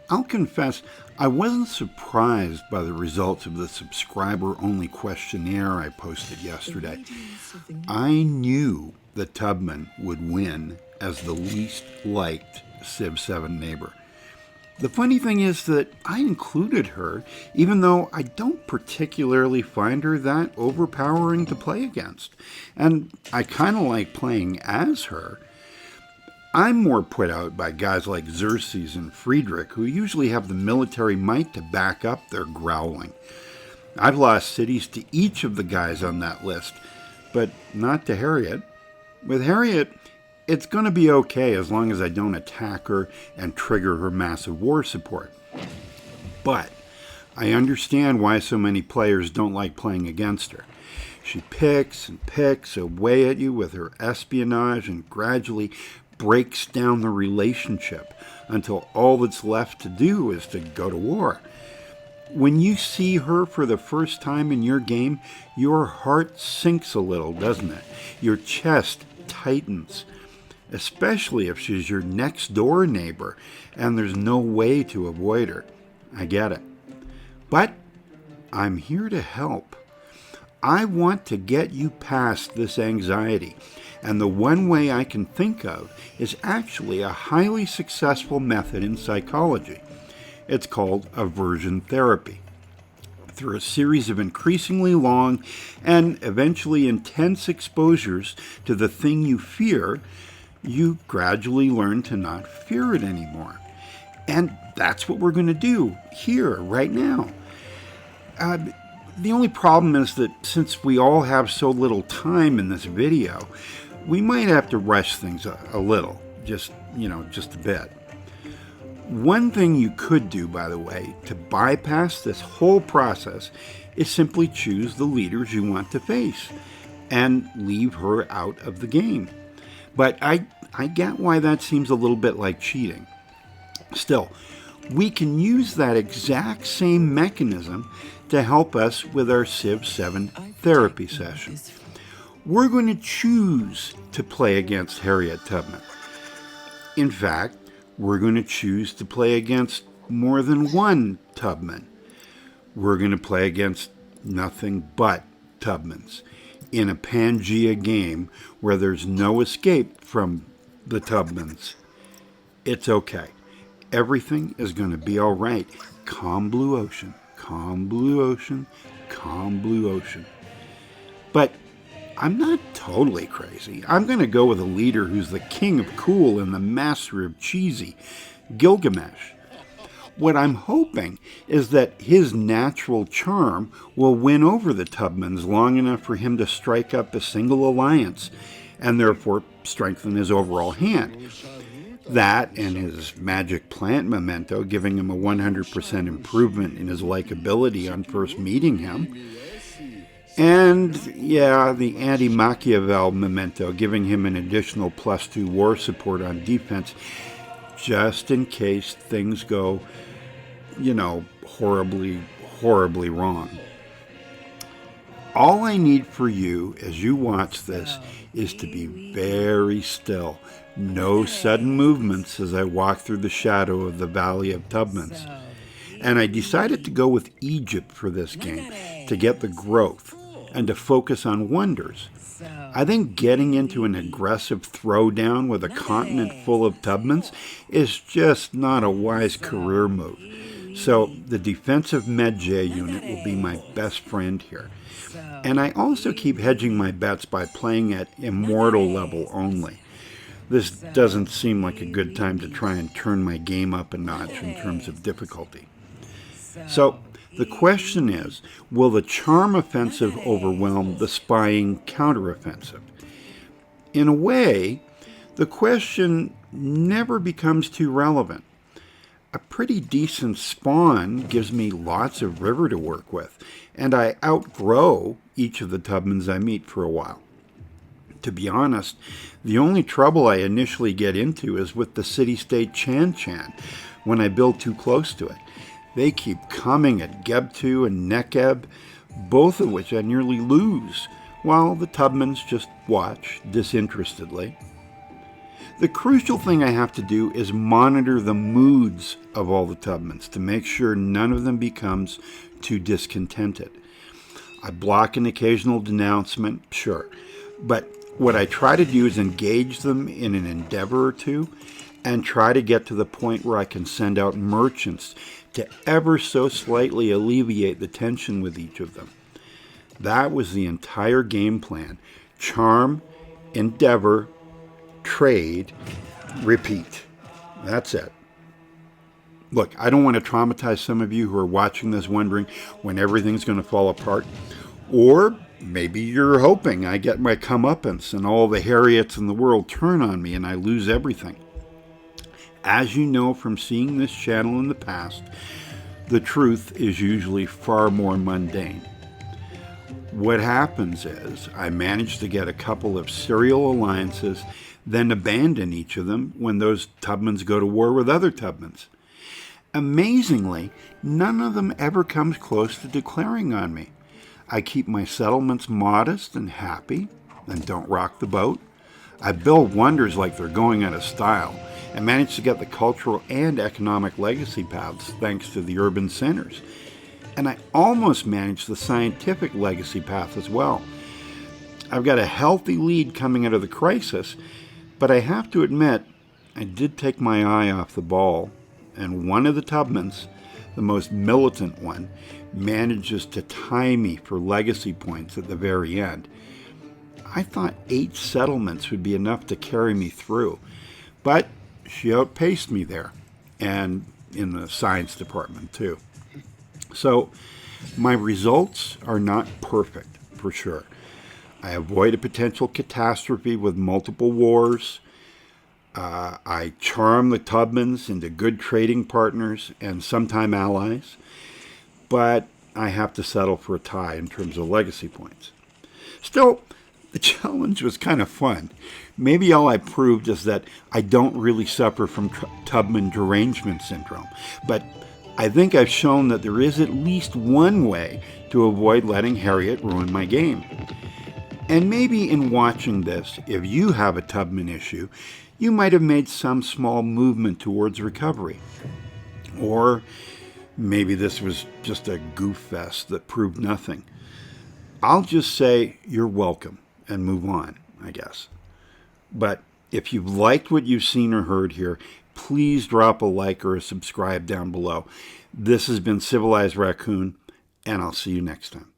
I'll confess, I wasn't surprised by the results of the subscriber-only questionnaire I posted yesterday. I knew that Tubman would win as the least liked Civ 7 neighbor. The funny thing is that I included her, even though I don't particularly find her that overpowering to play against. And I kind of like playing as her. I'm more put out by guys like Xerxes and Friedrich, who usually have the military might to back up their growling. I've lost cities to each of the guys on that list, but not to Harriet. With Harriet, it's going to be okay as long as I don't attack her and trigger her massive war support. But I understand why so many players don't like playing against her. She picks and picks away at you with her espionage and gradually breaks down the relationship until all that's left to do is to go to war. When you see her for the first time in your game, your heart sinks a little, doesn't it? Your chest tightens, especially if she's your next door neighbor and there's no way to avoid her. I get it. But I'm here to help. I want to get you past this anxiety, and the one way I can think of is actually a highly successful method in psychology. It's called aversion therapy. Through a series of increasingly long and eventually intense exposures to the thing you fear, you gradually learn to not fear it anymore. And that's what we're going to do here, right now. The only problem is that since we all have so little time in this video, we might have to rush things a little, just a bit. One thing you could do, by the way, to bypass this whole process is simply choose the leaders you want to face and leave her out of the game. But I get why that seems a little bit like cheating. Still, we can use that exact same mechanism to help us with our Civ 7 therapy session. We're going to choose to play against Harriet Tubman. In fact, we're going to choose to play against more than one Tubman. We're going to play against nothing but Tubmans in a Pangea game where there's no escape from the Tubmans. It's okay. Everything is going to be all right. Calm blue ocean, calm blue ocean, calm blue ocean. But I'm not totally crazy. I'm going to go with a leader who's the king of cool and the master of cheesy, Gilgamesh. What I'm hoping is that his natural charm will win over the Tubmans long enough for him to strike up a single alliance and therefore strengthen his overall hand. That and his magic plant memento giving him a 100% improvement in his likability on first meeting him. And, the anti-Machiavel memento giving him an additional +2 war support on defense just in case things go, horribly, horribly wrong. All I need for you as you watch this is to be very still. No sudden movements as I walk through the shadow of the Valley of Tubmans. And I decided to go with Egypt for this game to get the growth and to focus on wonders. I think getting into an aggressive throwdown with a continent full of Tubmans is just not a wise career move. So the defensive Medjay unit will be my best friend here. And I also keep hedging my bets by playing at immortal level only. This doesn't seem like a good time to try and turn my game up a notch in terms of difficulty. So the question is, will the charm offensive overwhelm the spying counteroffensive? In a way, the question never becomes too relevant. A pretty decent spawn gives me lots of river to work with, and I outgrow each of the Tubmans I meet for a while. To be honest, the only trouble I initially get into is with the city-state Chan-Chan when I build too close to it. They keep coming at Gebtu and Nekeb, both of which I nearly lose, while the Tubmans just watch disinterestedly. The crucial thing I have to do is monitor the moods of all the Tubmans to make sure none of them becomes too discontented. I block an occasional denouncement, sure, but what I try to do is engage them in an endeavor or two and try to get to the point where I can send out merchants to ever so slightly alleviate the tension with each of them. That was the entire game plan. Charm, endeavor, trade, repeat. That's it. Look, I don't want to traumatize some of you who are watching this wondering when everything's going to fall apart. Or maybe you're hoping I get my comeuppance and all the Harriets in the world turn on me and I lose everything. As you know from seeing this channel in the past, the truth is usually far more mundane. What happens is I manage to get a couple of serial alliances, then abandon each of them when those Tubmans go to war with other Tubmans. Amazingly, none of them ever comes close to declaring on me. I keep my settlements modest and happy and don't rock the boat. I build wonders like they're going out of style and manage to get the cultural and economic legacy paths thanks to the urban centers. And I almost managed the scientific legacy path as well. I've got a healthy lead coming out of the crisis, but I have to admit, I did take my eye off the ball, and one of the Tubmans, the most militant one, manages to tie me for legacy points at the very end. I thought 8 settlements would be enough to carry me through, but she outpaced me there, and in the science department too. So my results are not perfect, for sure. I avoid a potential catastrophe with multiple wars. I charm the Tubmans into good trading partners and sometime allies, but I have to settle for a tie in terms of legacy points. Still, the challenge was kind of fun. Maybe all I proved is that I don't really suffer from Tubman derangement syndrome, but I think I've shown that there is at least one way to avoid letting Harriet ruin my game. And maybe in watching this, if you have a Tubman issue, you might have made some small movement towards recovery. Or maybe this was just a goof fest that proved nothing. I'll just say you're welcome and move on, I guess. But if you've liked what you've seen or heard here, please drop a like or a subscribe down below. This has been Civilized Raccoon, and I'll see you next time.